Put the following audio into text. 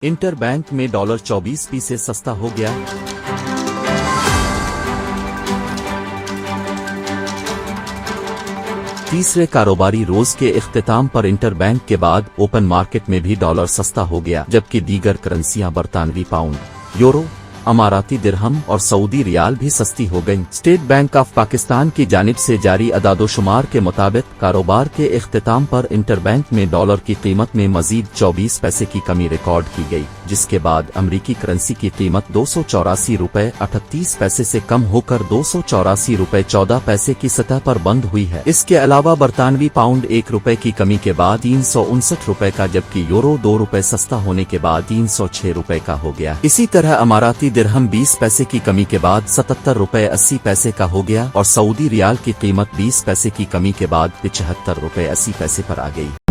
Inter bank में dollar 24p से सस्ता हो गया। तीसरे कारोबारी रोज के इख्तिताम पर इंटर बैंक के बाद ओपन मार्केट में भी डॉलर सस्ता हो गया, जबकि दीगर करेंसियां बरतानवी पाउंड, यूरो, अमाराती दिरहम और सऊदी रियाल भी सस्ती हो गईं। स्टेट बैंक ऑफ पाकिस्तान की जानिब से जारी अदादोशुमार के मुताबिक कारोबार के इख्तिताम पर इंटर बैंक में डॉलर की कीमत में मजीद 24 पैसे की कमी रिकॉर्ड की गई, जिसके बाद अमरीकी करेंसी की कीमत 284 रुपए 38 पैसे से कम होकर 284 रुपए 14 पैसे की सतह पर बंद हुई है। इसके अलावा बरतानवी पाउंड 1 रुपए की कमी के बाद 359 रुपए का, जबकि यूरो 2 रुपए सस्ता होने के बाद 306 रुपए का हो गया। इसी तरह अमाराती दिरहम 20 पैसे की कमी के बाद 77 रुपए 80 पैसे का हो गया और सऊदी रियाल की कीमत 20 पैसे की कमी के बाद 75 रुपए 80 पैसे पर आ गई।